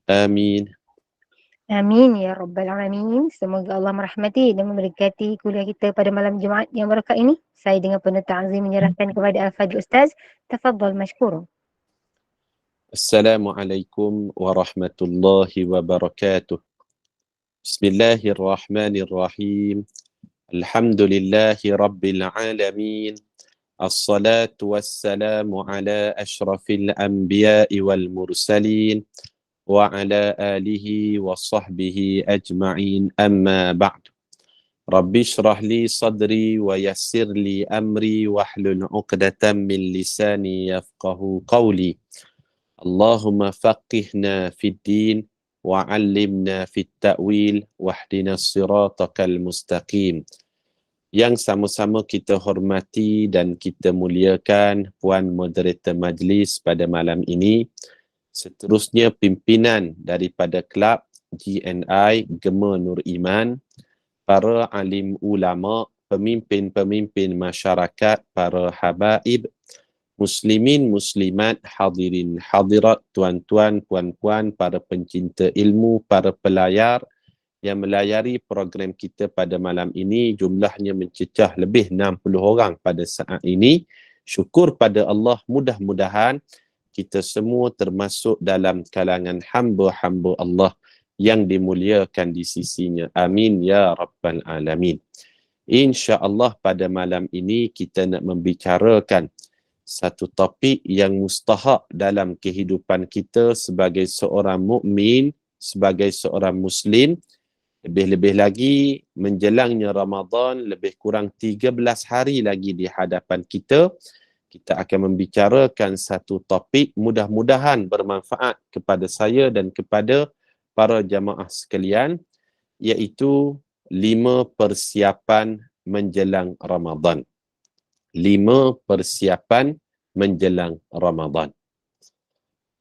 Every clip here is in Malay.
Amin. Amin ya rabbal alamin. Semoga Allah merahmati dan memberkati kuliah kita pada malam Jumaat yang berkah ini. Saya dengan penuh ta'zim menyerahkan kepada Al-Fadhil Ustaz. Tafadhal mashkurun. Assalamualaikum warahmatullahi wabarakatuh. Bismillahirrahmanirrahim. Alhamdulillahi rabbil alamin. Assalatu wassalamu ala ashrafil anbiya'i wal mursalin wa ala alihi wa sahbihi ajma'in, amma ba'du. Rabbi shrah li sadri wa yassir li amri wahlul 'uqdatam min lisani yafqahu qawli. Allahumma faqihna fid din wa 'allimna fit ta'wil wahdina siratal mustaqim. Yang sama-sama kita hormati dan kita muliakan Puan Moderator Majlis pada malam ini, seterusnya pimpinan daripada kelab GNI Gema Nur Iman, para alim ulama, pemimpin-pemimpin masyarakat, para habaib, muslimin, muslimat, hadirin, hadirat, tuan-tuan, puan-puan, para pencinta ilmu, para pelayar yang melayari program kita pada malam ini. Jumlahnya mencecah lebih 60 orang pada saat ini. Syukur pada Allah, mudah-mudahan kita semua termasuk dalam kalangan hamba-hamba Allah yang dimuliakan di sisinya. Amin ya rabbal alamin. InsyaAllah pada malam ini kita nak membicarakan satu topik yang mustahak dalam kehidupan kita sebagai seorang mukmin, sebagai seorang muslim. Lebih-lebih lagi menjelangnya Ramadan, lebih kurang 13 hari lagi di hadapan kita. Kita akan membicarakan satu topik, mudah-mudahan bermanfaat kepada saya dan kepada para jamaah sekalian, iaitu 5 persiapan menjelang Ramadan. 5 persiapan menjelang Ramadan.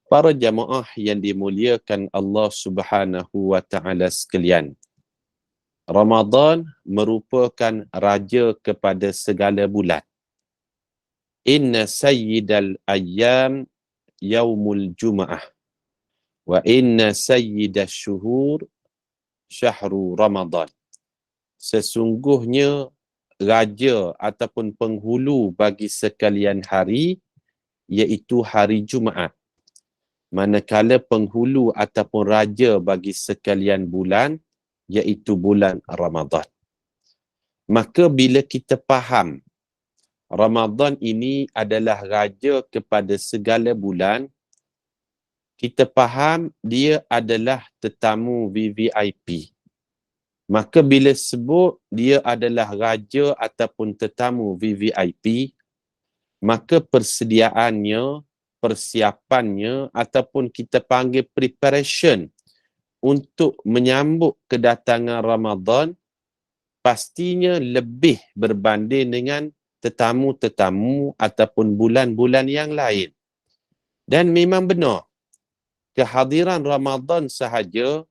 Para jamaah yang dimuliakan Allah Subhanahu wa taala sekalian, Ramadan merupakan raja kepada segala bulan. Inna sayyidal ayyam yaumul jum'ah wa inna sayyidash syuhur syahru Ramadan. Sesungguhnya raja ataupun penghulu bagi sekalian hari iaitu hari Jumaat. Manakala penghulu ataupun raja bagi sekalian bulan iaitu bulan Ramadan. Maka bila kita faham Ramadan ini adalah raja kepada segala bulan, kita faham dia adalah tetamu VVIP. Maka bila sebut dia adalah raja ataupun tetamu VVIP, maka persediaannya, persiapannya ataupun kita panggil preparation untuk menyambut kedatangan Ramadan pastinya lebih berbanding dengan tetamu-tetamu ataupun bulan-bulan yang lain. Dan memang benar, kehadiran Ramadan sahaja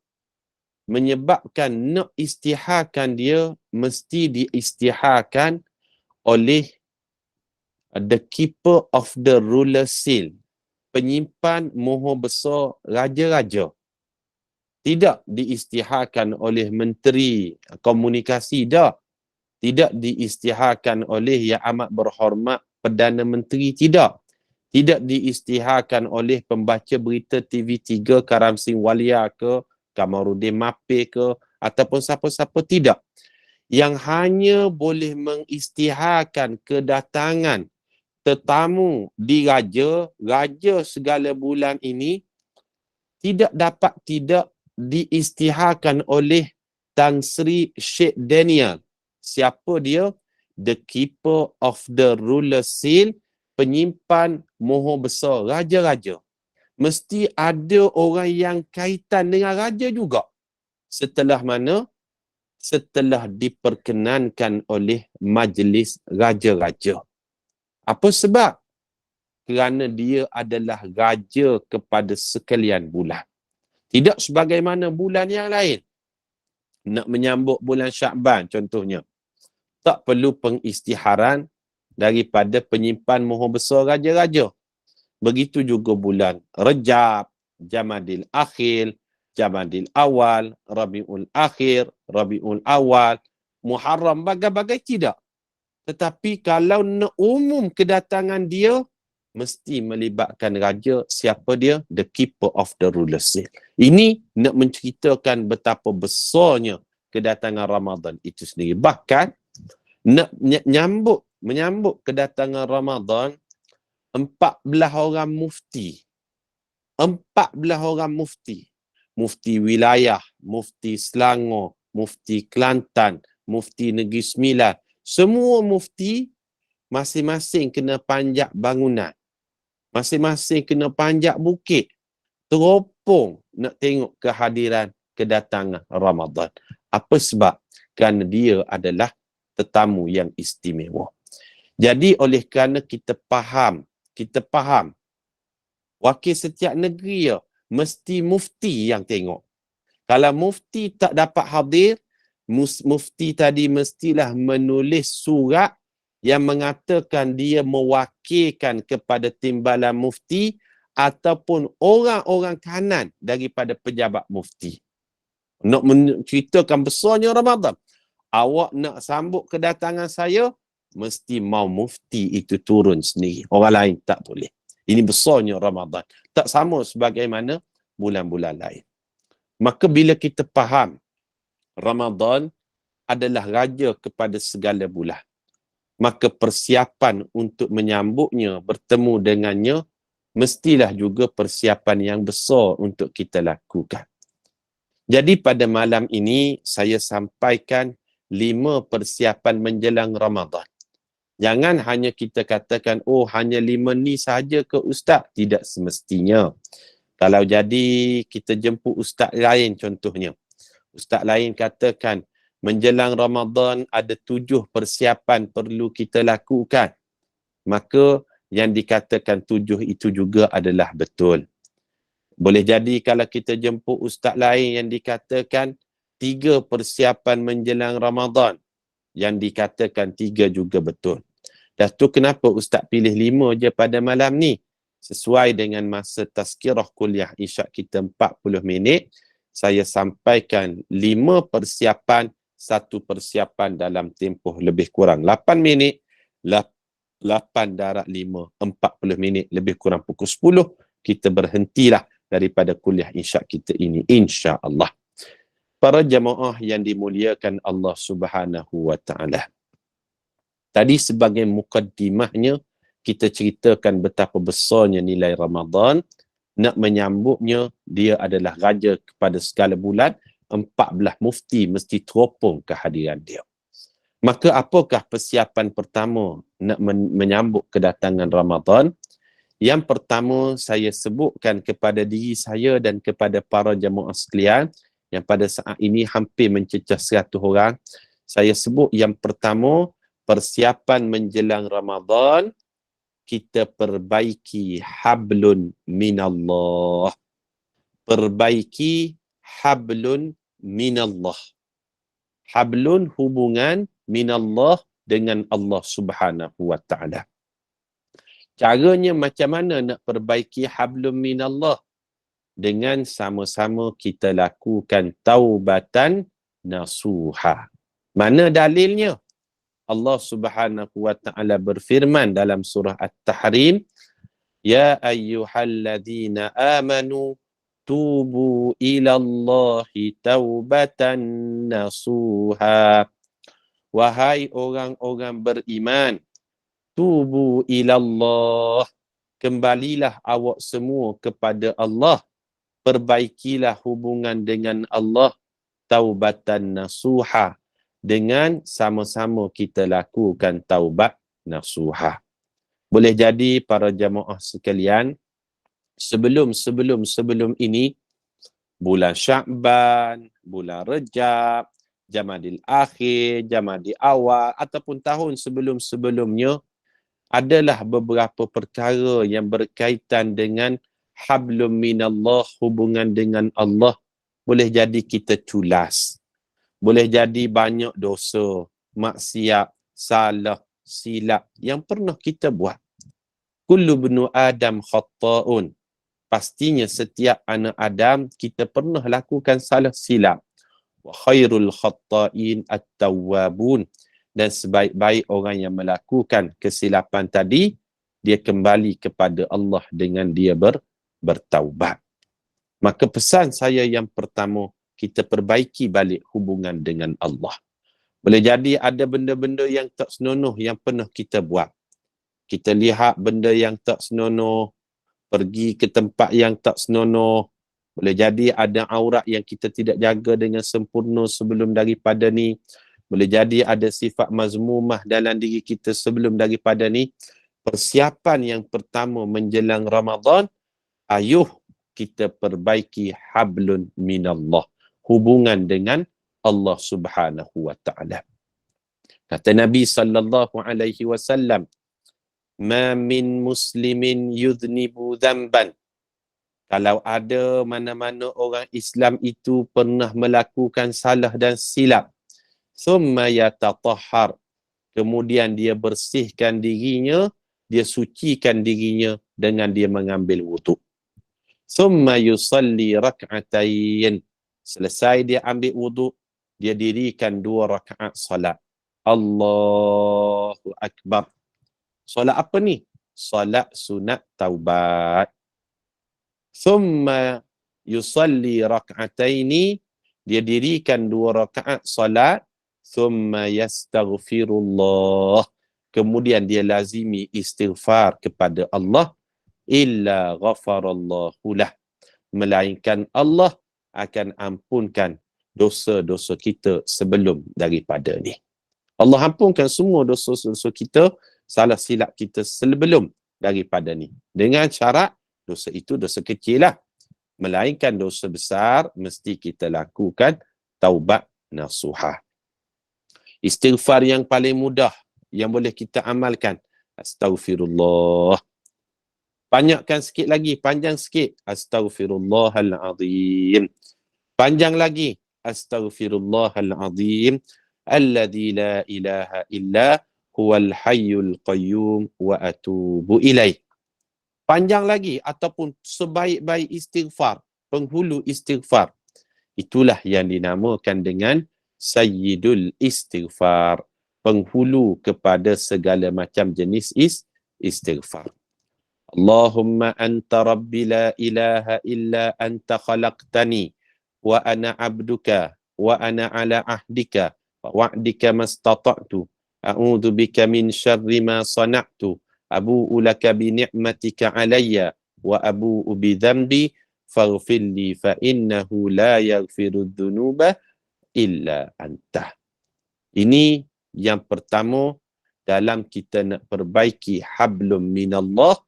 menyebabkan nak istiharkan dia mesti diistiharkan oleh the keeper of the ruler seal, penyimpan mohon besar raja-raja. Tidak diistiharkan oleh menteri komunikasi dah. Tidak diistiharkan oleh yang amat berhormat Perdana Menteri, tidak. Tidak diistiharkan oleh pembaca berita TV3 Karamsing Walia ke, Kamarudin Mape ke, ataupun siapa-siapa, tidak. Yang hanya boleh mengistiharkan kedatangan tetamu di raja segala bulan ini tidak dapat tidak diistiharkan oleh Tan Sri Sheikh Daniel. Siapa dia? The keeper of the ruler seal, penyimpan mohon besar raja-raja. Mesti ada orang yang kaitan dengan raja juga. Setelah mana? Setelah diperkenankan oleh majlis raja-raja. Apa sebab? Kerana dia adalah raja kepada sekalian bulan. Tidak sebagaimana bulan yang lain. Nak menyambut bulan Syakban contohnya, tak perlu pengistiharan daripada penyimpan mohon besar raja-raja. Begitu juga bulan Rejab, Jamadil Akhir, Jamadil Awal, Rabiul Akhir, Rabiul Awal, Muharram, bagai-bagai tidak. Tetapi kalau nak umum kedatangan dia, mesti melibatkan raja. Siapa dia? The keeper of the ruler's seal. Ini nak menceritakan betapa besarnya kedatangan Ramadan itu sendiri. Bahkan nak menyambut kedatangan Ramadan, 14 orang mufti. 14 orang mufti. Mufti wilayah, mufti Selangor, mufti Kelantan, mufti Negeri Sembilan. Semua mufti masing-masing kena panjat bangunan. Masing-masing kena panjat bukit. Teropong nak tengok kehadiran kedatangan Ramadan. Apa sebab? Kerana dia adalah tetamu yang istimewa. Jadi oleh kerana kita faham, wakil setiap negeri ya, mesti mufti yang tengok. Kalau mufti tak dapat hadir, mufti tadi mestilah menulis surat yang mengatakan dia mewakilkan kepada timbalan mufti ataupun orang-orang kanan daripada pejabat mufti. Nak menceritakan besarnya Ramadan. Awak nak sambut kedatangan saya, mesti mau mufti itu turun sendiri. Orang lain tak boleh. Ini besarnya Ramadan. Tak sama sebagaimana bulan-bulan lain. Maka bila kita faham Ramadan adalah raja kepada segala bulan, maka persiapan untuk menyambutnya, bertemu dengannya, mestilah juga persiapan yang besar untuk kita lakukan. Jadi pada malam ini saya sampaikan 5 persiapan menjelang Ramadan. Jangan hanya kita katakan, oh hanya 5 ni sahaja ke Ustaz? Tidak semestinya. Kalau jadi kita jemput Ustaz lain contohnya. Ustaz lain katakan, menjelang Ramadan ada 7 persiapan perlu kita lakukan. Maka yang dikatakan 7 itu juga adalah betul. Boleh jadi kalau kita jemput Ustaz lain yang dikatakan 3 persiapan menjelang Ramadan, yang dikatakan 3 juga betul. Dah tu kenapa Ustaz pilih 5 je pada malam ni? Sesuai dengan masa tazkirah kuliah Isyak kita 40 minit, saya sampaikan 5 persiapan, 1 persiapan dalam tempoh lebih kurang 8 minit, 8 darab 5, 40 minit, lebih kurang pukul 10, kita berhentilah daripada kuliah Isyak kita ini, insya-Allah. Para jemaah yang dimuliakan Allah Subhanahu wa taala. Tadi sebagai mukaddimahnya, kita ceritakan betapa besarnya nilai Ramadan. Nak menyambutnya, dia adalah raja kepada segala bulan. 14 mufti mesti teropong kehadiran dia. Maka apakah persiapan pertama nak menyambut kedatangan Ramadan? Yang pertama saya sebutkan kepada diri saya dan kepada para jemaah sekalian yang pada saat ini hampir mencecah 100 orang. Saya sebut yang pertama, persiapan menjelang Ramadan, kita perbaiki hablun minallah. Perbaiki hablun minallah. Hablun hubungan minallah dengan Allah Subhanahu wa taala. Caranya macam mana nak perbaiki hablun minallah? Dengan sama-sama kita lakukan taubatan nasuha. Mana dalilnya? Allah Subhanahu wa taala berfirman dalam surah At-Tahrim, ya ayyuhalladzina amanu tubu ilallahi taubatan nasuha. Wahai orang-orang beriman, tubu ilallah, kembalilah awak semua kepada Allah, perbaikilah hubungan dengan Allah, taubatan nasuha, dengan sama-sama kita lakukan taubat nasuha. Boleh jadi para jemaah sekalian, sebelum ini, bulan Sya'ban, bulan Rejab, Jamadil Akhir, Jamadil Awal, ataupun tahun sebelum-sebelumnya, adalah beberapa perkara yang berkaitan dengan hablum minallah, hubungan dengan Allah. Boleh jadi kita culas. Boleh jadi banyak dosa, maksiat, salah, silap yang pernah kita buat. Kullu ibnu Adam khatta'un pastinya setiap anak Adam kita pernah lakukan salah silap. Wa khairul khatta'in at-tawwabun, dan sebaik-baik orang yang melakukan kesilapan tadi, dia kembali kepada Allah dengan dia bertaubat. Maka pesan saya yang pertama, kita perbaiki balik hubungan dengan Allah. Boleh jadi ada benda-benda yang tak senonoh yang pernah kita buat. Kita lihat benda yang tak senonoh, pergi ke tempat yang tak senonoh. Boleh jadi ada aurat yang kita tidak jaga dengan sempurna sebelum daripada ni. Boleh jadi ada sifat mazmumah dalam diri kita sebelum daripada ni. Persiapan yang pertama menjelang Ramadan, ayuh kita perbaiki hablun minallah, hubungan dengan Allah Subhanahu wa taala. Kata Nabi sallallahu alaihi wasallam, "Ma min muslimin yudhnibu dhanban." Kalau ada mana-mana orang Islam itu pernah melakukan salah dan silap, thumma yatatahhar, kemudian dia bersihkan dirinya, dia sucikan dirinya dengan dia mengambil wuduk. Thumma yusalli rak'atain, selesai dia ambil wuduk, dia dirikan 2 rakaat salat. Allahu Akbar. Solat apa ni? Solat sunat taubat. Thumma yusalli rak'ataini, dia dirikan 2 rakaat solat. Thumma yastaghfirullah, kemudian dia lazimi istighfar kepada Allah. Illa ghafarallahu lah, melainkan Allah akan ampunkan dosa-dosa kita sebelum daripada ni. Allah ampunkan semua dosa-dosa kita, salah silap kita sebelum daripada ni. Dengan syarat dosa itu dosa kecil lah. Melainkan dosa besar mesti kita lakukan taubat nasuhah. Istighfar yang paling mudah yang boleh kita amalkan, astaghfirullah. Banyakkan sikit lagi, panjang sikit, astaghfirullahalazim. Panjang lagi, astaghfirullahalazim. Alladzi la ilaha illa huwal hayyul qayyum wa atubu ilaih. Panjang lagi ataupun sebaik-baik istighfar, penghulu istighfar. Itulah yang dinamakan dengan sayyidul istighfar, penghulu kepada segala macam jenis istighfar. Allahumma anta rabbi la ilaha illa anta khalaqtani wa ana abduka wa ana ala ahdika wa'dika mastata'tu a'udzu bika min syarri ma sana'tu abu'u laka bi ni'matika alayya wa abu'u bi dhanbi faghfir li fa innahu la yaghfiru dhunuba illa anta. Ini yang pertama dalam kita nak perbaiki hablum minallah,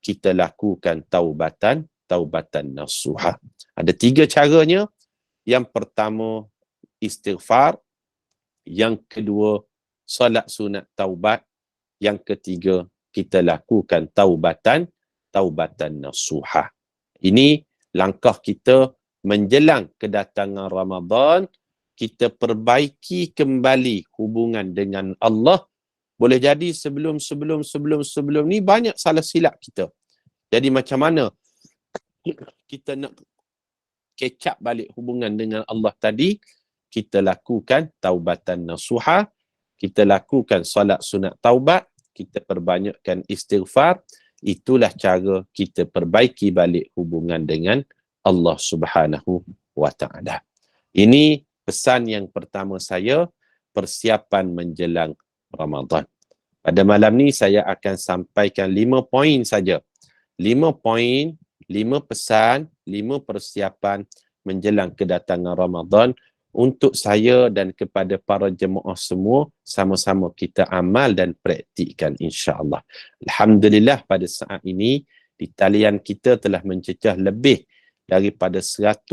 kita lakukan taubatan nasuha. Ada 3 caranya. Yang pertama istighfar, yang kedua solat sunat taubat, yang ketiga kita lakukan taubatan nasuha. Ini langkah kita menjelang kedatangan Ramadan, kita perbaiki kembali hubungan dengan Allah. Boleh jadi sebelum ni banyak salah silap kita. Jadi macam mana kita nak catch up balik hubungan dengan Allah tadi? Kita lakukan taubatan nasuha, kita lakukan solat sunat taubat, kita perbanyakkan istighfar. Itulah cara kita perbaiki balik hubungan dengan Allah Subhanahu wa taala. Ini pesan yang pertama saya, persiapan menjelang Ramadan. Pada malam ni saya akan sampaikan 5 poin saja. 5 poin, 5 pesan, 5 persiapan menjelang kedatangan Ramadan untuk saya dan kepada para jemaah semua, sama-sama kita amal dan praktikkan insya-Allah. Alhamdulillah pada saat ini di talian kita telah mencecah lebih daripada 110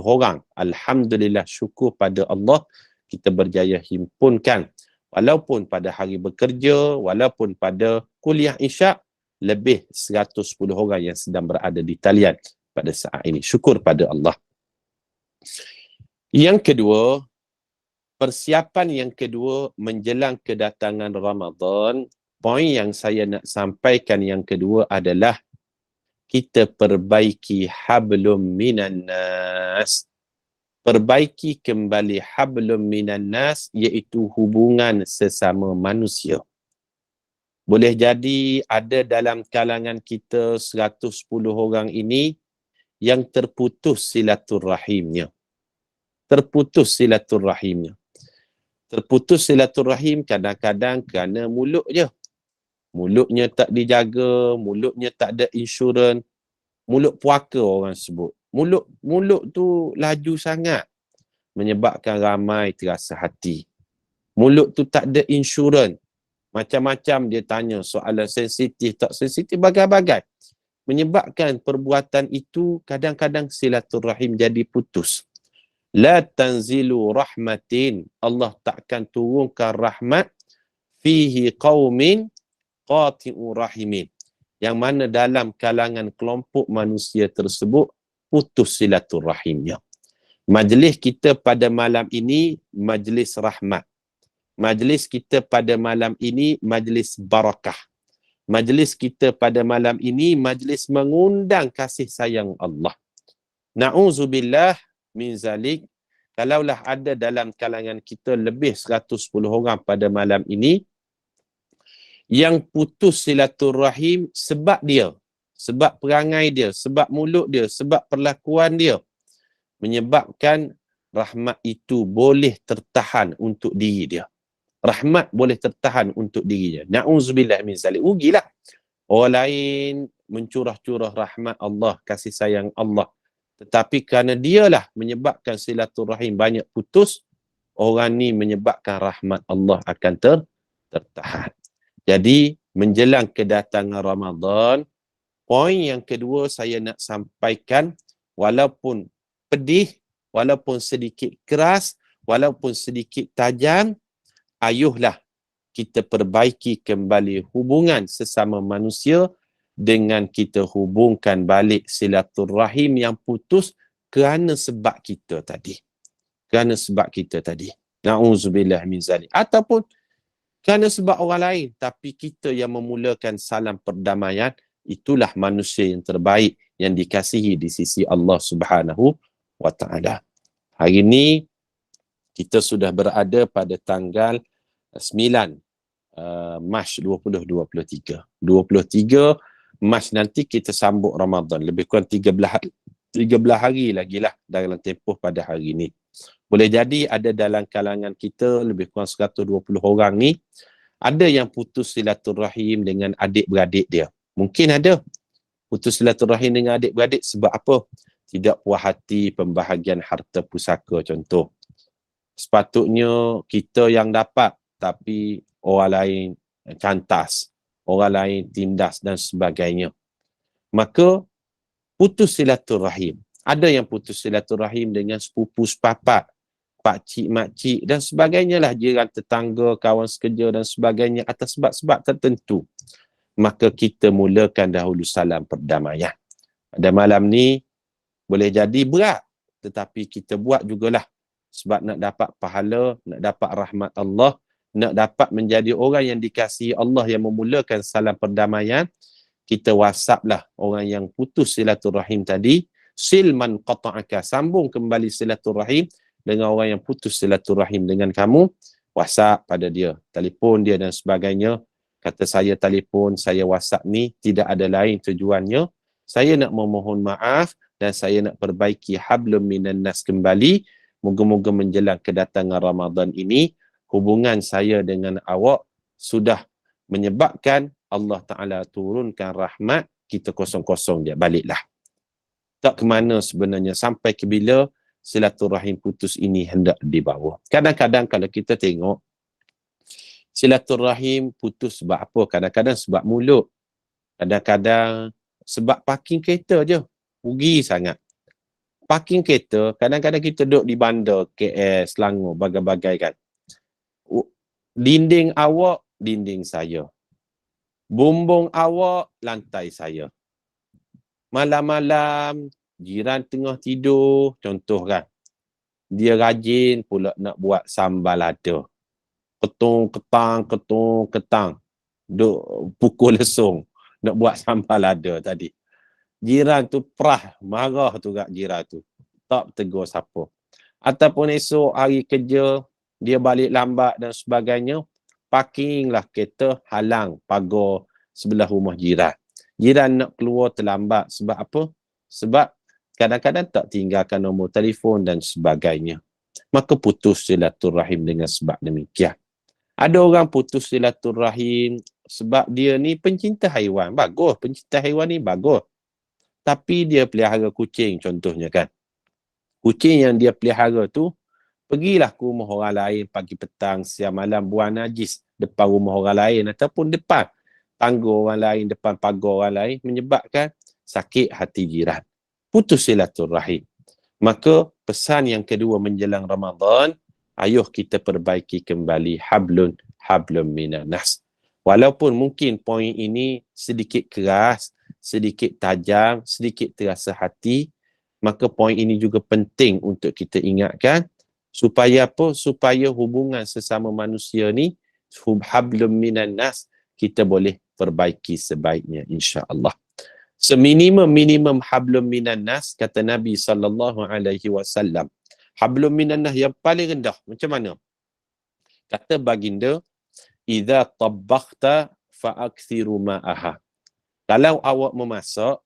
orang. Alhamdulillah, syukur pada Allah kita berjaya himpunkan. Walaupun pada hari bekerja, walaupun pada kuliah isyak, lebih 110 orang yang sedang berada di talian pada saat ini. Syukur pada Allah. Yang kedua, persiapan yang kedua menjelang kedatangan Ramadan, poin yang saya nak sampaikan yang kedua adalah kita perbaiki hablum minan nas. Perbaiki kembali hablum minan nas, iaitu hubungan sesama manusia. Boleh jadi ada dalam kalangan kita 110 orang ini yang terputus silaturahimnya. Terputus silaturahimnya. Terputus silaturahim kadang-kadang kerana mulut je. Mulutnya tak dijaga, mulutnya tak ada insurans, mulut puaka orang sebut. Mulut tu laju sangat menyebabkan ramai terasa hati. Mulut tu tak ada insurans. Macam-macam dia tanya soalan sensitif, tak sensitif, bagai-bagai. Menyebabkan perbuatan itu kadang-kadang silaturahim jadi putus. La tanzilu rahmatin. Allah takkan turunkan rahmat fihi qaumin qati'u rahimin. Yang mana dalam kalangan kelompok manusia tersebut putus silaturahimnya. Majlis kita pada malam ini majlis rahmat. Majlis kita pada malam ini majlis barakah. Majlis kita pada malam ini majlis mengundang kasih sayang Allah. Na'udzubillah min zalik. Kalaulah ada dalam kalangan kita lebih 110 orang pada malam ini yang putus silaturahim sebab dia, sebab perangai dia, sebab mulut dia, sebab perlakuan dia, menyebabkan rahmat itu boleh tertahan untuk diri dia. Rahmat boleh tertahan untuk dirinya. Na'udzubillah min zalik. Rugilah orang lain mencurah-curah rahmat Allah, kasih sayang Allah. Tetapi kerana dialah menyebabkan silaturahim banyak putus, orang ni menyebabkan rahmat Allah akan tertahan. Jadi, menjelang kedatangan Ramadan, poin yang kedua saya nak sampaikan, walaupun pedih, walaupun sedikit keras, walaupun sedikit tajam, ayuhlah kita perbaiki kembali hubungan sesama manusia dengan kita hubungkan balik silaturahim yang putus kerana sebab kita tadi. Kerana sebab kita tadi. Na'udzubillah min zalik. Ataupun kerana sebab orang lain, tapi kita yang memulakan salam perdamaian, itulah manusia yang terbaik yang dikasihi di sisi Allah Subhanahu wa Ta'ala. Hari ini kita sudah berada pada tanggal 9 Mac 2023. 23 Mac nanti kita sambut Ramadan. Lebih kurang 13 hari lagi lah dalam tempoh pada hari ini. Boleh jadi ada dalam kalangan kita lebih kurang 120 orang ni, ada yang putus silaturahim dengan adik-beradik dia. Mungkin ada putus silaturahim dengan adik-beradik sebab apa? Tidak puas hati pembahagian harta pusaka contoh. Sepatutnya kita yang dapat, tapi orang lain cantas, orang lain tindas dan sebagainya. Maka putus silaturahim. Ada yang putus silaturahim dengan sepupu sepapat, pakcik, makcik dan sebagainya lah, jiran tetangga, kawan sekerja dan sebagainya atas sebab-sebab tertentu. Maka kita mulakan dahulu salam perdamaian. Pada malam ni boleh jadi berat, tetapi kita buat jugalah sebab nak dapat pahala, nak dapat rahmat Allah, nak dapat menjadi orang yang dikasihi Allah yang memulakan salam perdamaian. Kita WhatsApp lah orang yang putus silaturahim tadi, silman qata'aka, sambung kembali silaturahim dengan orang yang putus silaturahim dengan kamu. WhatsApp pada dia, telefon dia dan sebagainya. Kata saya telefon, saya WhatsApp ni tidak ada lain tujuannya, saya nak memohon maaf dan saya nak perbaiki hablum minan nas kembali. Moga-moga menjelang kedatangan Ramadan ini, hubungan saya dengan awak sudah menyebabkan Allah Ta'ala turunkan rahmat, kita kosong-kosong je, baliklah. Tak ke mana sebenarnya, sampai ke bila silaturahim putus ini hendak dibawa. Kadang-kadang kalau kita tengok, silaturahim putus sebab apa? Kadang-kadang sebab mulut. Kadang-kadang sebab parking kereta je. Rugi sangat. Parking kereta, kadang-kadang kita duduk di bandar KL, Selangor, bagai-bagai kan. Dinding awak, dinding saya. Bumbung awak, lantai saya. Malam-malam, jiran tengah tidur, contoh kan. Dia rajin pula nak buat sambal lada. Ketung ketang. Duk pukul lesung nak buat sambal lada tadi. jiran tu perah, marah tu kat jiran tu. Tak tegur siapa. Ataupun esok hari kerja, dia balik lambat dan sebagainya, parkinglah kereta, halang pagar sebelah rumah jiran. Jiran nak keluar terlambat sebab apa? Sebab kadang-kadang tak tinggalkan nombor telefon dan sebagainya. Maka putus silaturahim dengan sebab demikian. Ada orang putus silaturahim sebab dia ni pencinta haiwan. Bagus, pencinta haiwan ni bagus. Tapi dia pelihara kucing contohnya kan. Kucing yang dia pelihara tu, pergilah ke rumah orang lain pagi petang, siang malam buang najis depan rumah orang lain ataupun depan tangga orang lain, depan pagar orang lain, menyebabkan sakit hati jiran. Putus silaturahim. Maka pesan yang kedua menjelang Ramadan, ayuh kita perbaiki kembali hablum minan nas. Walaupun mungkin poin ini sedikit keras, sedikit tajam, sedikit terasa hati, maka poin ini juga penting untuk kita ingatkan supaya apa? Supaya hubungan sesama manusia ni hablum minan nas kita boleh perbaiki sebaiknya insya-Allah. Seminimum hablum minan nas kata Nabi SAW. Hablum minan nas yang paling rendah macam mana? Kata baginda, idza tabbakhta fa'akthiru ma'aha. Kalau awak memasak,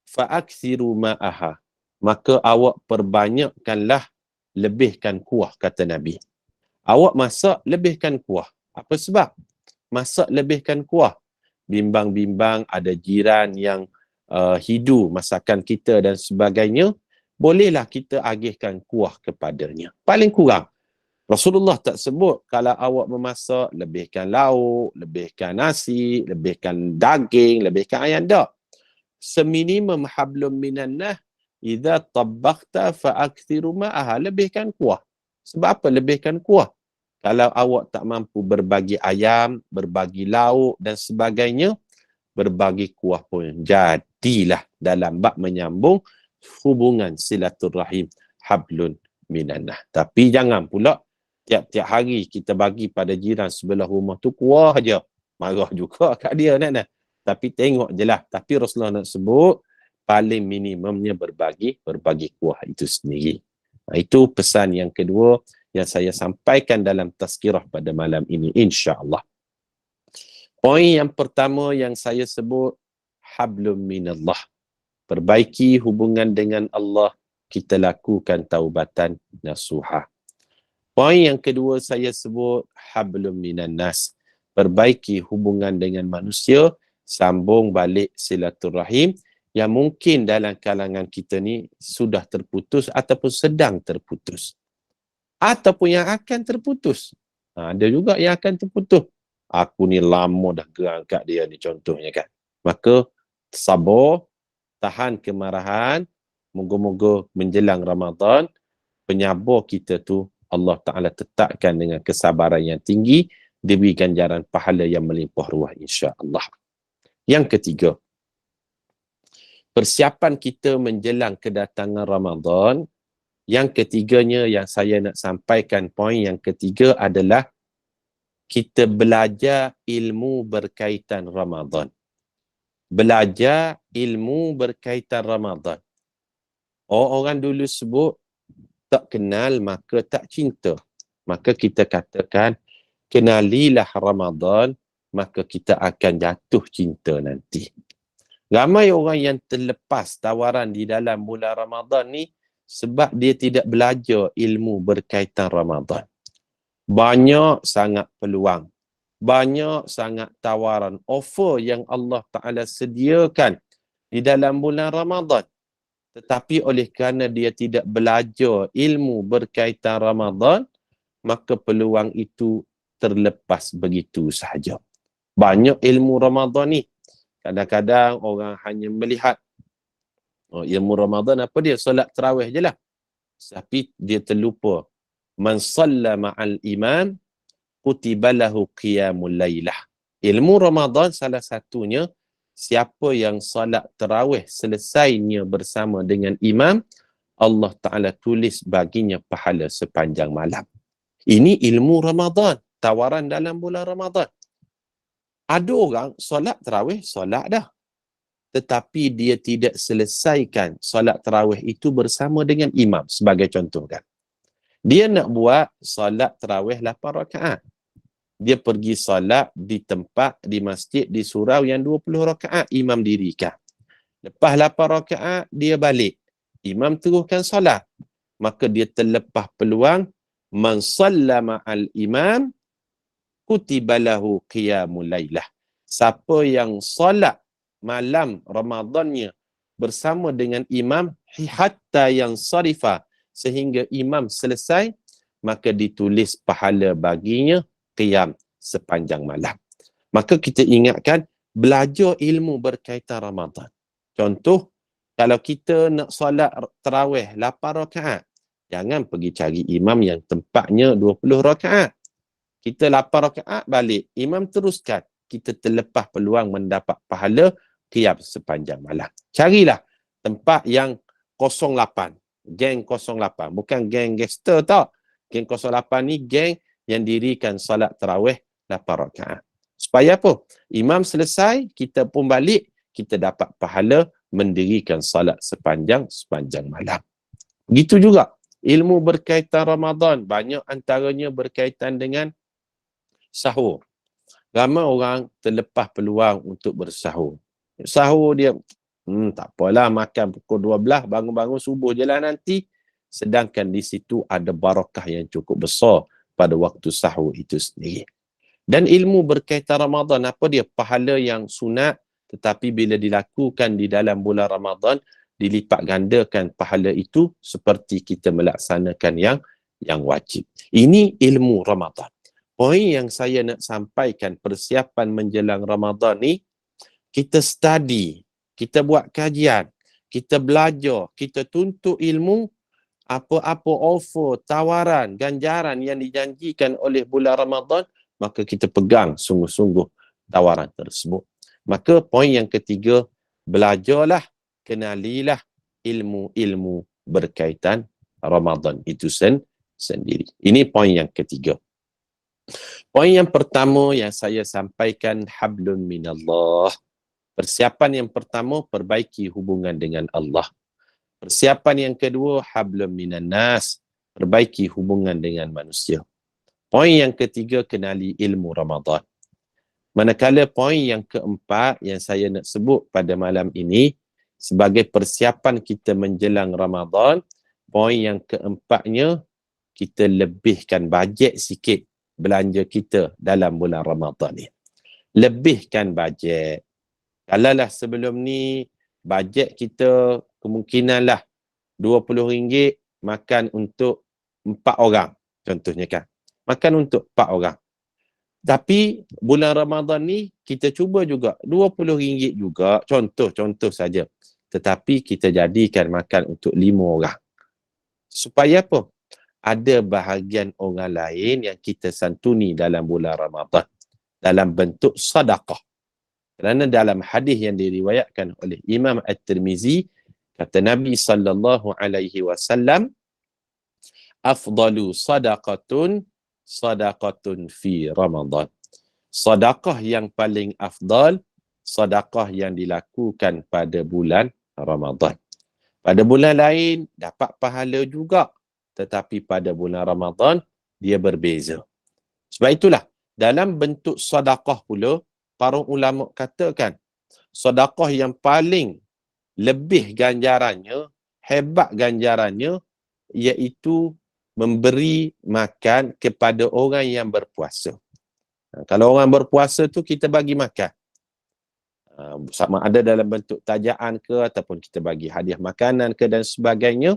fa'akthiru ma'aha, maka awak perbanyakkanlah, lebihkan kuah, kata Nabi. Awak masak, lebihkan kuah. Apa sebab? Masak lebihkan kuah. Bimbang-bimbang ada jiran yang hidu masakan kita dan sebagainya, bolehlah kita agihkan kuah kepadanya. Paling kurang. Rasulullah tak sebut kalau awak memasak, lebihkan lauk, lebihkan nasi, lebihkan daging, lebihkan ayam. Tak. Seminimum hablum minan nas, idza tabbakhta fa'akthiru ma'aha, lebihkan kuah. Sebab apa lebihkan kuah? Kalau awak tak mampu berbagi ayam, berbagi lauk dan sebagainya, berbagi kuah pun jadilah dalam bab menyambung hubungan silaturahim hablun minannah. Tapi jangan pula tiap-tiap hari kita bagi pada jiran sebelah rumah tu kuah aja. Marah juga kat dia nak. Tapi tengok je lah. Tapi Rasulullah nak sebut paling minimumnya berbagi kuah itu sendiri. Itu pesan yang kedua yang saya sampaikan dalam tazkirah pada malam ini insya-Allah. Poin yang pertama yang saya sebut hablum minallah. Perbaiki hubungan dengan Allah, kita lakukan taubatan nasuha. Poin yang kedua saya sebut hablum minan nas. Perbaiki hubungan dengan manusia, sambung balik silaturahim yang mungkin dalam kalangan kita ni sudah terputus ataupun sedang terputus. Ataupun yang akan terputus. Ada juga yang akan terputus. Aku ni lama dah gerang kat dia ni contohnya kan. Maka sabar, tahan kemarahan, moga-moga menjelang Ramadan, penyabar kita tu Allah Ta'ala tetapkan dengan kesabaran yang tinggi, diberi ganjaran pahala yang melimpah ruah insya-Allah. Yang ketiga, persiapan kita menjelang kedatangan Ramadan. Yang ketiganya yang saya nak sampaikan, poin yang ketiga adalah kita belajar ilmu berkaitan Ramadan. Belajar ilmu berkaitan Ramadan. Orang dulu sebut tak kenal maka tak cinta. Maka kita katakan kenalilah Ramadan maka kita akan jatuh cinta nanti. Ramai orang yang terlepas tawaran di dalam bulan Ramadan ni sebab dia tidak belajar ilmu berkaitan Ramadan. Banyak sangat peluang. Banyak sangat tawaran, offer yang Allah Ta'ala sediakan di dalam bulan Ramadan. Tetapi oleh kerana dia tidak belajar ilmu berkaitan Ramadan, maka peluang itu terlepas begitu sahaja. Banyak ilmu Ramadan ni. Kadang-kadang orang hanya melihat ilmu Ramadan apa dia? Solat tarawih je lah. Tapi dia terlupa. Man salla ma'al imam kutiba lahu qiyamul lailah. Ilmu Ramadan salah satunya, siapa yang salat tarawih selesainya bersama dengan imam, Allah Ta'ala tulis baginya pahala sepanjang malam. Ini ilmu Ramadan. Tawaran dalam bulan Ramadan. Ada orang solat tarawih, solat dah. tetapi dia tidak selesaikan solat tarawih itu bersama dengan imam. Sebagai contoh kan, dia nak buat solat tarawih 8 rakaat. Dia pergi solat di tempat, di masjid, di surau yang 20 rakaat imam dirikan. Lepas 8 rakaat, dia balik. Imam teruskan solat. Maka dia terlepas peluang, man sallama al-imam, kutiba lahu qiyamul lailah. Siapa yang solat malam Ramadannya bersama dengan imam hatta yang sarifa, sehingga imam selesai, maka ditulis pahala baginya qiyam sepanjang malam. Maka kita ingatkan, belajar ilmu berkaitan Ramadan. Contoh, kalau kita nak solat tarawih 8 rakaat, jangan pergi cari imam yang tempatnya 20 rakaat. Kita 8 rakaat balik, imam teruskan, kita terlepas peluang mendapat pahala qiyam sepanjang malam. Carilah tempat yang 08, geng 08, bukan geng gangster tau. Geng 08 ni geng yang dirikan salat tarawih 8 rakaat. Supaya apa? Imam selesai, kita pun balik, kita dapat pahala mendirikan salat sepanjang malam. Begitu juga ilmu berkaitan Ramadan, banyak antaranya berkaitan dengan sahur. Ramai orang terlepas peluang untuk bersahur. Sahur dia, tak apalah, makan pukul 12, bangun-bangun subuh je lah nanti. Sedangkan di situ ada barakah yang cukup besar pada waktu sahur itu sendiri. Dan ilmu berkaitan Ramadan, apa dia? Pahala yang sunat, tetapi bila dilakukan di dalam bulan Ramadan, dilipat gandakan pahala itu seperti kita melaksanakan yang wajib. Ini ilmu Ramadan. Poin yang saya nak sampaikan, persiapan menjelang Ramadan ni, kita study, kita buat kajian, kita belajar, kita tuntut ilmu, apa-apa offer, tawaran, ganjaran yang dijanjikan oleh bulan Ramadan, maka kita pegang sungguh-sungguh tawaran tersebut. Maka poin yang ketiga, belajarlah, kenalilah ilmu-ilmu berkaitan Ramadan itu sendiri. Ini poin yang ketiga. Poin yang pertama yang saya sampaikan, hablun minallah. Persiapan yang pertama, perbaiki hubungan dengan Allah. Persiapan yang kedua, hablun minan nas, perbaiki hubungan dengan manusia. Poin yang ketiga, kenali ilmu Ramadan. Manakala poin yang keempat yang saya nak sebut pada malam ini, sebagai persiapan kita menjelang Ramadan, poin yang keempatnya, kita lebihkan bajet sikit belanja kita dalam bulan Ramadan ni. Lebihkan bajet. Kalaulah sebelum ni, bajet kita kemungkinanlah RM20 makan untuk 4 orang. Contohnya kan. Makan untuk 4 orang. Tapi bulan Ramadan ni, kita cuba juga RM20 juga. Contoh saja. Tetapi kita jadikan makan untuk 5 orang. Supaya apa? Ada bahagian orang lain yang kita santuni dalam bulan Ramadan dalam bentuk sedekah. Kerana dalam hadis yang diriwayatkan oleh Imam At-Tirmizi, kata Nabi sallallahu alaihi wasallam, afdalu sadaqatun fi Ramadan. Sedekah yang paling afdal, sedekah yang dilakukan pada bulan Ramadan. Pada bulan lain dapat pahala juga, tetapi pada bulan Ramadan dia berbeza. Sebab itulah dalam bentuk sedekah pula, para ulama katakan sedekah yang paling lebih ganjarannya, hebat ganjarannya, iaitu memberi makan kepada orang yang berpuasa. Kalau orang berpuasa tu kita bagi makan, sama ada dalam bentuk tajaan ke, ataupun kita bagi hadiah makanan ke dan sebagainya,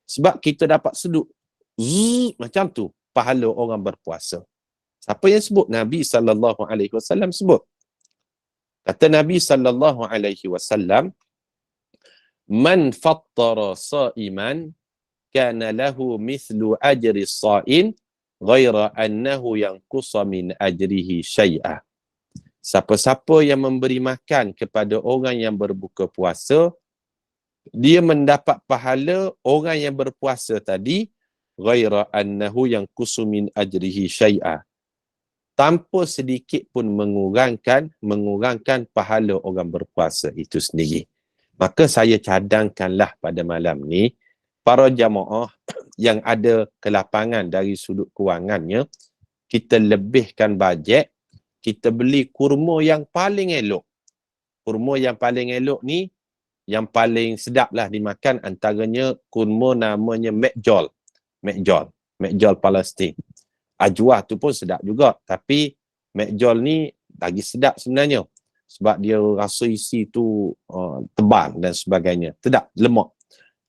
sebab kita dapat sedut macam tu pahala orang berpuasa. Siapa yang sebut? Nabi SAW sebut. Kata Nabi SAW, man fattara sa'iman kana lahu mithlu ajri as-sa'in ghaira annahu yanqusa min ajrihi syai'a. Siapa-siapa yang memberi makan kepada orang yang berbuka puasa, dia mendapat pahala orang yang berpuasa tadi, ghaira annahu yanqusu min ajrihi syai'a. tanpa sedikit pun mengurangkan pahala orang berpuasa itu sendiri. Maka saya cadangkanlah pada malam ni, para jamaah yang ada kelapangan dari sudut kewangannya, kita lebihkan bajet, kita beli kurma yang paling elok. Kurma yang paling elok ni, yang paling sedap lah dimakan, antaranya kurma namanya Mekjol. Mekjol Palestin. Ajwa tu pun sedap juga, tapi Mekjol ni lagi sedap sebenarnya. Sebab dia rasa isi tu tebal dan sebagainya. Sedap, lemak.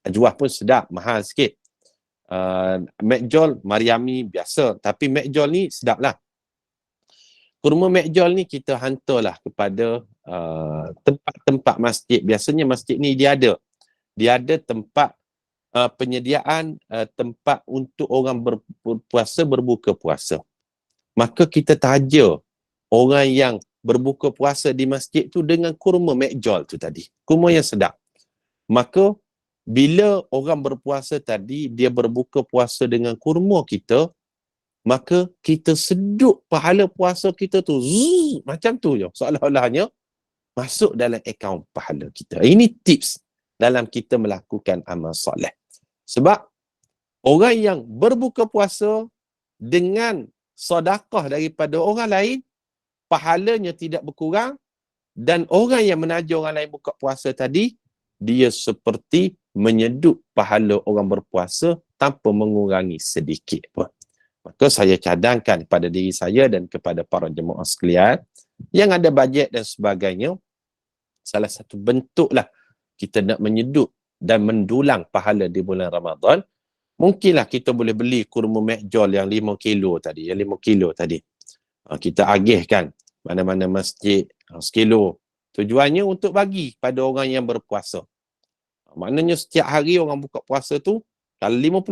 Ajwa pun sedap, mahal sikit. Mekjol, Mariami biasa. Tapi Mekjol ni sedap lah. Kurma Mekjol ni kita hantarlah kepada tempat-tempat masjid. Biasanya masjid ni dia ada tempat penyediaan tempat untuk orang berpuasa, berbuka puasa. Maka kita taja orang yang berbuka puasa di masjid tu dengan kurma Mekjol tu tadi. Kurma yang sedap. Maka bila orang berpuasa tadi, dia berbuka puasa dengan kurma kita, maka kita sedut pahala puasa kita tu. Macam tu je. Seolah-olahnya masuk dalam akaun pahala kita. Ini tips dalam kita melakukan amal soleh. Sebab orang yang berbuka puasa dengan sedekah daripada orang lain, pahalanya tidak berkurang, dan orang yang menaja orang lain buka puasa tadi, dia seperti menyedut pahala orang berpuasa tanpa mengurangi sedikit pun. Maka saya cadangkan kepada diri saya dan kepada para jemaah sekalian yang ada bajet dan sebagainya, salah satu bentuklah kita nak menyedut dan mendulang pahala di bulan Ramadan, mungkinlah kita boleh beli kurma Mekjol yang 5 kilo tadi, kita agihkan mana-mana masjid 1 kilo. Tujuannya untuk bagi pada orang yang berpuasa. Maknanya setiap hari orang buka puasa tu, kalau 50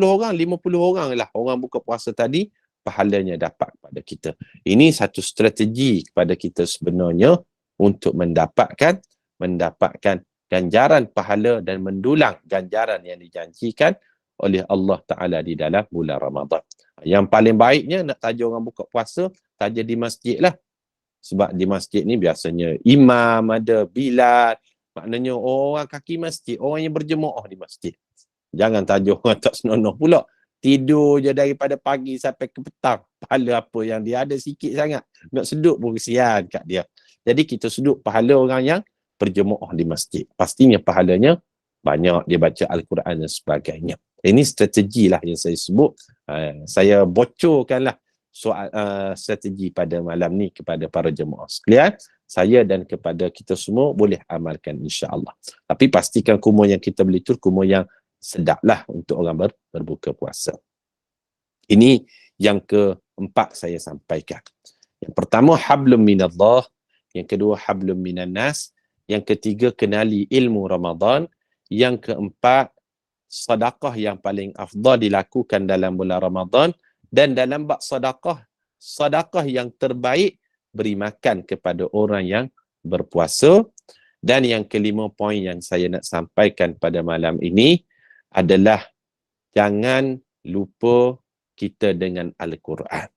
orang lah orang buka puasa tadi, pahalanya dapat pada kita. Ini satu strategi kepada kita sebenarnya untuk mendapatkan ganjaran pahala dan mendulang ganjaran yang dijanjikan oleh Allah Ta'ala di dalam bulan Ramadan. Yang paling baiknya nak taja orang buka puasa, taja di masjid lah. Sebab di masjid ni biasanya imam ada, bilal, maknanya orang kaki masjid, orang yang berjemaah di masjid. Jangan taja orang tak senonoh pula. Tidur je daripada pagi sampai ke petang. Pahala apa yang dia ada sikit sangat. Nak sedut pun kesian kat dia. Jadi kita sedut pahala orang yang berjemaah di masjid. Pastinya pahalanya banyak, dia baca Al-Quran dan sebagainya. Ini strategi lah yang saya sebut. Saya bocorkanlah soal strategi pada malam ni kepada para jemaah sekalian. Saya dan kepada kita semua boleh amalkan insya-Allah. Tapi pastikan kurma yang kita beli tu kurma yang sedap lah untuk orang berbuka puasa. Ini yang keempat saya sampaikan. Yang pertama, hablum minallah. Yang kedua, hablum minan nas. Yang ketiga, kenali ilmu Ramadan. Yang keempat, sedekah yang paling afdal dilakukan dalam bulan Ramadan. Dan dalam bab sedekah yang terbaik, beri makan kepada orang yang berpuasa. Dan yang kelima poin yang saya nak sampaikan pada malam ini adalah jangan lupa kita dengan Al-Quran.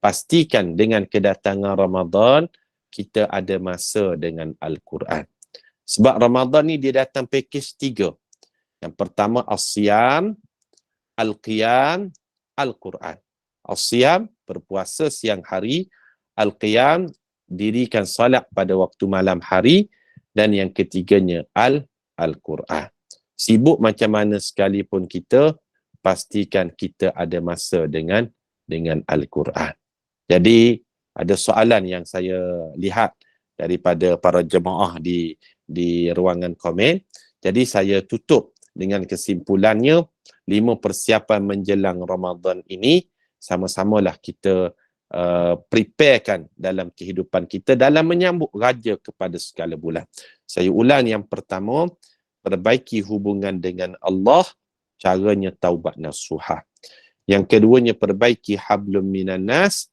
Pastikan dengan kedatangan Ramadan, kita ada masa dengan Al-Quran. Sebab Ramadan ni dia datang pakej 3. Yang pertama, As-Siyam, Al-Qiyam, Al-Quran. As-Siyam, berpuasa siang hari. Al-Qiyam, dirikan salat pada waktu malam hari. Dan yang ketiganya, Al-Quran. Sibuk macam mana sekalipun kita, pastikan kita ada masa dengan Al-Quran. Jadi, ada soalan yang saya lihat daripada para jemaah di ruangan komen. Jadi, saya tutup dengan kesimpulannya, 5 persiapan menjelang Ramadan ini, sama-samalah kita preparekan dalam kehidupan kita dalam menyambut raja kepada segala bulan. Saya ulang, yang pertama, perbaiki hubungan dengan Allah, caranya taubat nasuhah. Yang keduanya, perbaiki hablum minan nas,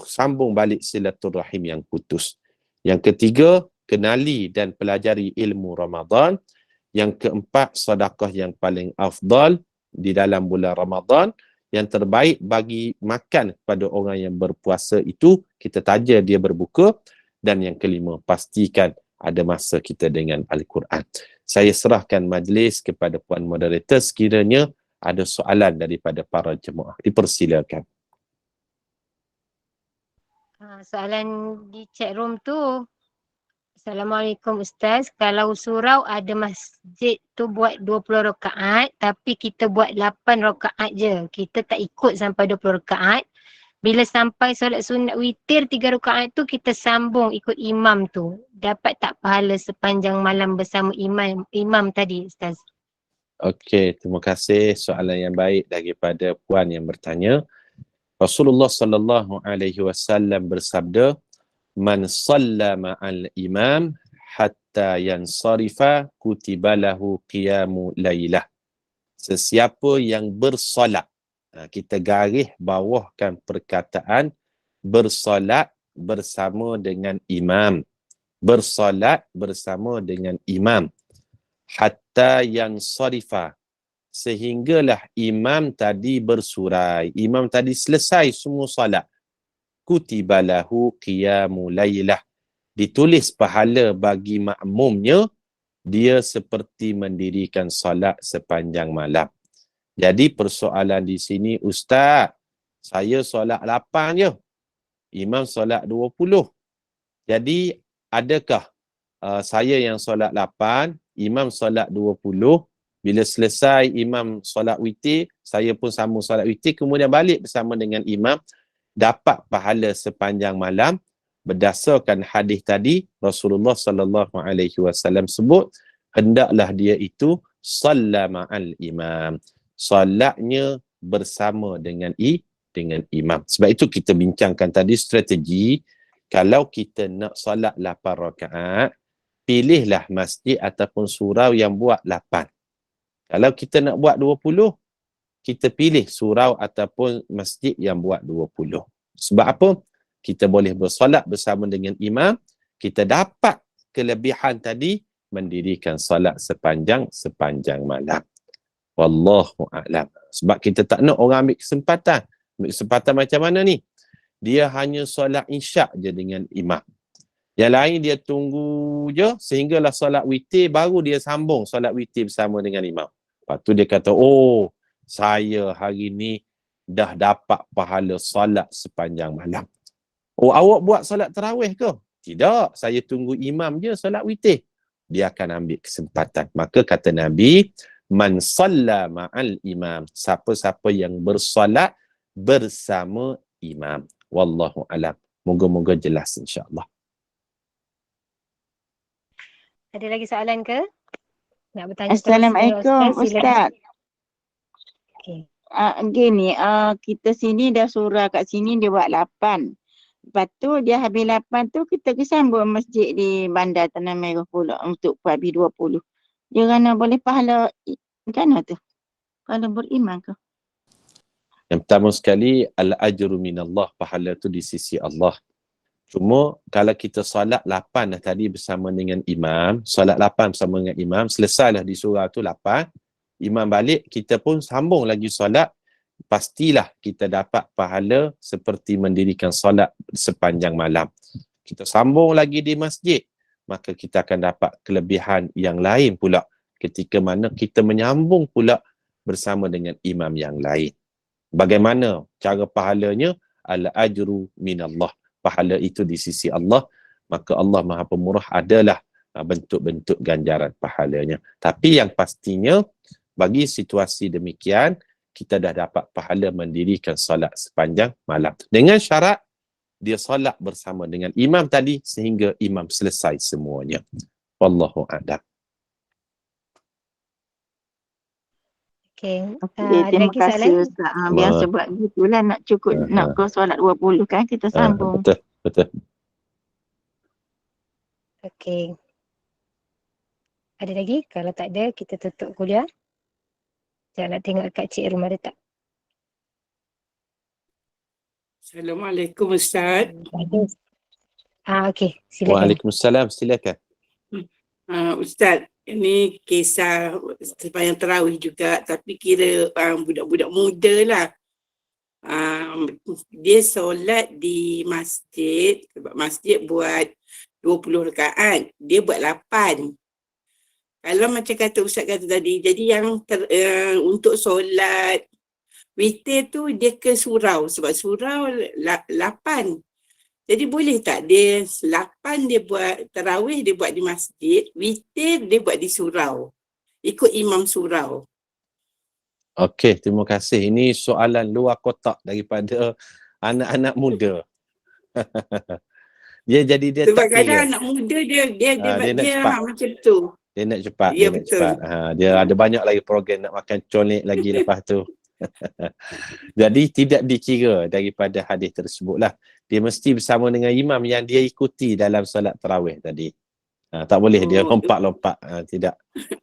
sambung balik silaturahim yang putus. Yang ketiga, kenali dan pelajari ilmu Ramadan. Yang keempat, sedekah yang paling afdal di dalam bulan Ramadan. yang terbaik bagi makan kepada orang yang berpuasa itu, kita taja dia berbuka. Dan yang kelima, pastikan ada masa kita dengan Al-Quran. Saya serahkan majlis kepada Puan Moderator sekiranya ada soalan daripada para jemaah. Dipersilakan. Soalan di chat room tu, Assalamualaikum Ustaz, kalau surau ada masjid tu buat 20 rakaat tapi kita buat 8 rakaat je, kita tak ikut sampai 20 rakaat. Bila sampai solat sunat witir 3 rakaat tu kita sambung ikut imam tu, dapat tak pahala sepanjang malam bersama imam tadi Ustaz? Okey, terima kasih soalan yang baik daripada puan yang bertanya. Rasulullah sallallahu alaihi wasallam bersabda, "Man shalla ma'al imam hatta yansarifa kutiba lahu qiyamu lailah." Sesiapa yang bersolat, kita garis bawahkan perkataan bersolat bersama dengan imam. Bersolat bersama dengan imam. Hatta yansarifa, sehinggalah imam tadi bersurai. Imam tadi selesai semua solat. Kutiba lahu qiyamu lailah. Ditulis pahala bagi makmumnya, dia seperti mendirikan solat sepanjang malam. Jadi persoalan di sini, Ustaz, saya solat 8 je. Imam solat 20. Jadi adakah saya yang solat 8, imam solat 20, bila selesai imam solat witir, saya pun sambung solat witir, kemudian balik bersama dengan imam, dapat pahala sepanjang malam. Berdasarkan hadis tadi, Rasulullah sallallahu alaihi wasallam sebut, hendaklah dia itu shalla ma'al imam. Solatnya bersama dengan imam. Sebab itu kita bincangkan tadi strategi, kalau kita nak solat 8 rakaat, pilihlah masjid ataupun surau yang buat 8. Kalau kita nak buat 20, kita pilih surau ataupun masjid yang buat 20. Sebab apa? Kita boleh bersolat bersama dengan imam, kita dapat kelebihan tadi mendirikan solat sepanjang malam. Wallahu a'lam. Sebab kita tak nak orang ambil kesempatan. Ambil kesempatan macam mana ni? Dia hanya solat isyak je dengan imam. Yang lain dia tunggu je sehinggalah solat witir, baru dia sambung solat witir bersama dengan imam. Lepas tu dia kata, oh, saya hari ni dah dapat pahala solat sepanjang malam. Oh, awak buat solat tarawih ke? Tidak, saya tunggu imam je solat witir. Dia akan ambil kesempatan. Maka kata Nabi, man shalla ma'al imam. Siapa-siapa yang bersolat bersama imam. Wallahu alam. Moga-moga jelas insya-Allah. Ada lagi soalan ke? Nak bertanya Assalamualaikum Ustaz. Okey. Gini, kita sini dah surah kat sini dia buat 8. Lepas tu dia habis 8 tu kita kesambung masjid di Bandar Tanah Merah pula untuk habis 20. Dia kena boleh pahala kan tu? Pahala beriman ke? Yang pertama sekali, al-ajru minallah, pahala tu di sisi Allah. Cuma kalau kita solat 8 dah tadi bersama dengan imam, solat 8 bersama dengan imam, selesailah di surau tu 8, imam balik, kita pun sambung lagi solat, pastilah kita dapat pahala seperti mendirikan solat sepanjang malam. Kita sambung lagi di masjid, maka kita akan dapat kelebihan yang lain pula ketika mana kita menyambung pula bersama dengan imam yang lain. Bagaimana cara pahalanya? Al-ajru minallah. Pahala itu di sisi Allah, maka Allah Maha Pemurah adalah bentuk-bentuk ganjaran pahalanya. Tapi yang pastinya, bagi situasi demikian, kita dah dapat pahala mendirikan solat sepanjang malam. Dengan syarat, dia solat bersama dengan imam tadi sehingga imam selesai semuanya. Wallahu a'lam. Okey. Terima kasih Ustaz. Biasa buat gitulah, nak cukup nak ke solat 20 kan kita sambung. Betul. Okey. Ada lagi? Kalau tak ada, kita tutup kuliah. Jangan nak tengok kat Cik Rum ada tak? Assalamualaikum Ustaz. Okey. Silakan. Waalaikumsalam. Silakan. Ustaz, ini kisah sepanjang tarawih juga, tapi kira budak-budak muda lah. dia solat di masjid, sebab masjid buat 20 rakaat, dia buat 8. Kalau macam kata Ustaz kata tadi, jadi yang untuk solat witir tu dia ke surau, sebab surau 8. Jadi boleh tak dia 8 dia buat tarawih, dia buat di masjid, witir dia buat di surau, ikut imam surau. Okey, terima kasih. Ini soalan luar kotak daripada anak-anak muda. dia Sebab tak kadang kira. anak muda dia nak cepat. macam tu. Dia nak cepat, Ya, dia nak betul. cepat. Dia ada banyak lagi program nak makan colik lagi lepas tu. Jadi tidak dikira daripada hadis tersebutlah. Dia mesti bersama dengan imam yang dia ikuti dalam solat tarawih tadi. Tak boleh dia lompat-lompat. Tidak.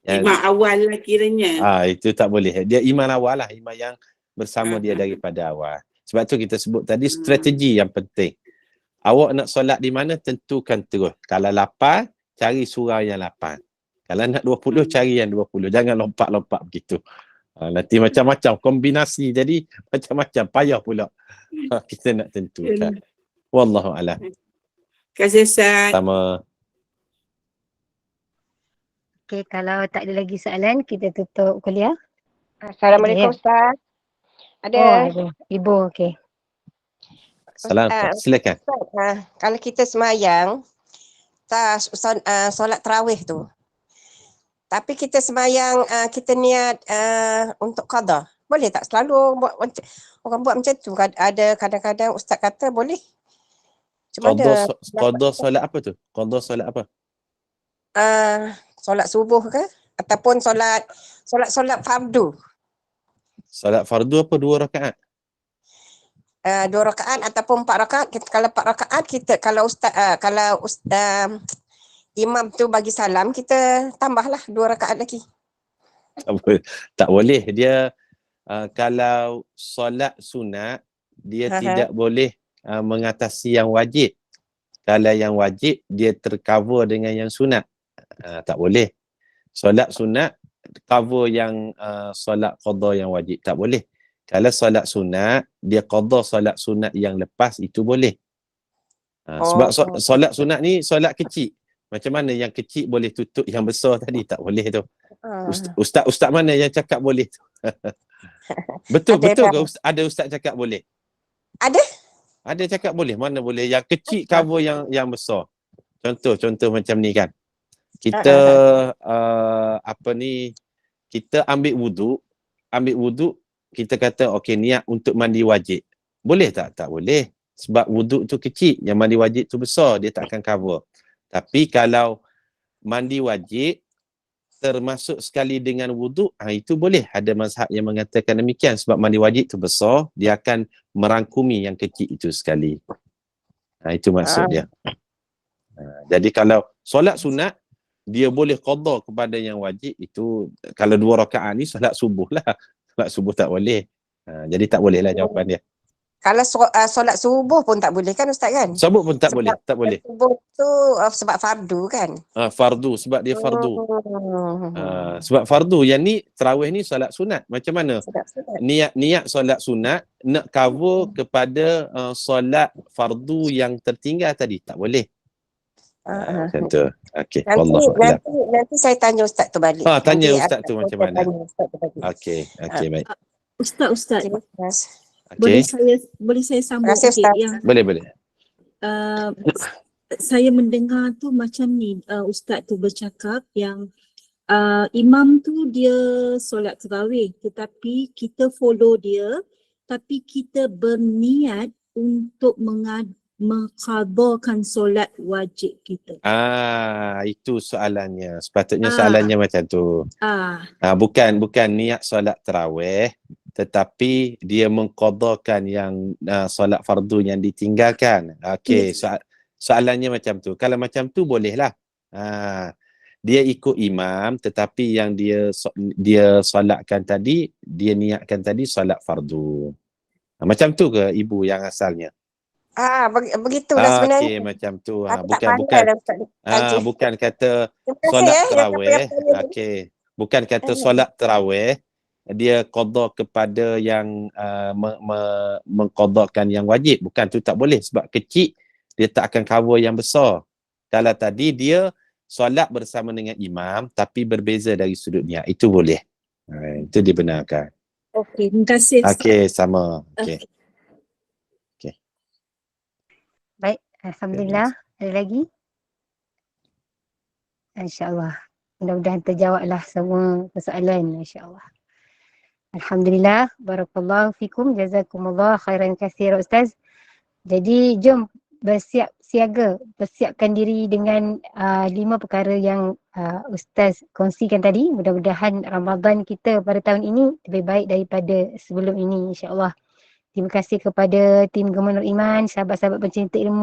Imam awal lah kiranya. Itu tak boleh. Dia imam awal lah. Imam yang bersama dia daripada awal. Sebab tu kita sebut tadi strategi yang penting. Awak nak solat di mana, tentukan terus. Kalau 8, cari surau yang 8. Kalau nak 20, cari yang 20. Jangan lompat-lompat begitu. Nanti macam-macam kombinasi. Jadi macam-macam. Payah pula. Kita nak tentukan. Wallahualam. Terima kasih Ustaz. Sama. Okey, kalau tak ada lagi soalan, kita tutup kuliah. Assalamualaikum Ada, Ustaz. Ada. ada. Ibu, okey. Salam. Silakan. Ustaz, kalau kita semayang, solat tarawih tu. Tapi kita semayang, kita niat untuk qada. Boleh tak selalu orang buat macam tu? Ada kadang-kadang Ustaz kata boleh. Cuma Qada solat apa tu? Qada solat apa? Solat subuh ke? Ataupun solat fardu. Solat fardu apa 2 rakaat? 2 rakaat ataupun 4 rakaat. Kalau 4 rakaat kita kalau imam tu bagi salam, kita tambahlah 2 rakaat lagi. Tak boleh. Dia kalau solat sunat, dia tidak boleh mengatasi yang wajib. Kalau yang wajib, dia tercover dengan yang sunat. Tak boleh. Solat sunat cover yang solat qada yang wajib. Tak boleh. Kalau solat sunat, dia qada solat sunat yang lepas, itu boleh. Sebab solat sunat ni solat kecil. Macam mana yang kecil boleh tutup yang besar tadi? Tak boleh tu. Ustaz mana yang cakap boleh tu? Betul ke? Ada ustaz cakap boleh? Ada cakap boleh. Mana boleh? Yang kecil cover yang besar. Contoh macam ni kan. Kita kita ambil wuduk, kita kata okey, niat untuk mandi wajib. Boleh tak? Tak boleh. Sebab wuduk tu kecil, yang mandi wajib tu besar, dia tak akan cover. Tapi kalau mandi wajib termasuk sekali dengan wuduk, itu boleh. Ada mazhab yang mengatakan demikian, sebab mandi wajib tu besar, dia akan merangkumi yang kecil itu sekali. Itu maksud dia. Jadi kalau solat sunat, dia boleh qada kepada yang wajib. Itu kalau 2 rakaat ni solat subuh lah. Solat subuh tak boleh. Jadi tak boleh lah jawapan dia. Kalau solat subuh pun tak boleh kan Ustaz kan? Subuh pun tak boleh. Subuh tu sebab fardu kan? Fardu, sebab dia fardu. Sebab fardu. Yang ni tarawih ni solat sunat. Macam mana? Niat solat sunat nak cover kepada solat fardu yang tertinggal tadi. Tak boleh. Macam tu. Okey. Nanti saya tanya Ustaz tu balik. Tanya Ustaz tu macam mana. Okey, baik. Ustaz. Okay. Boleh saya sambung sikit yang boleh. Saya mendengar tu macam ni, Ustaz tu bercakap yang imam tu dia solat tarawih, tetapi kita follow dia, tapi kita berniat untuk mengqadakan solat wajib kita. Itu soalannya. Sepatutnya soalannya macam tu. Bukan niat solat tarawih, tetapi dia mengqadakan yang solat fardu yang ditinggalkan. Okey, soalannya macam tu. Kalau macam tu bolehlah. Dia ikut imam, tetapi yang dia solatkan tadi, dia niatkan tadi solat fardu. Macam tu ke ibu yang asalnya? Begitulah sebenarnya. Okey, macam tu. Bukan kata solat tarawih. Okey. Bukan kata solat tarawih, dia qada kepada yang mengqadakan yang wajib. Bukan, tu tak boleh sebab kecil dia tak akan cover yang besar. Kalau tadi dia solat bersama dengan imam tapi berbeza dari sudut niat, itu boleh. Itu dibenarkan. Okey, terima kasih Ustaz. Okey, sama. Okey. Baik, alhamdulillah. Ada lagi? InsyaAllah. Mudah-mudahan terjawablah semua persoalan, insyaAllah. Alhamdulillah, barakallahu fikum, jazakumullah khairan katsira Ustaz. Jadi jom bersiap siaga, persiapkan diri dengan 5 perkara yang Ustaz kongsikan tadi. Mudah-mudahan Ramadan kita pada tahun ini lebih baik daripada sebelum ini, insyaAllah. Terima kasih kepada tim Gemenur Iman, sahabat-sahabat pencinta ilmu.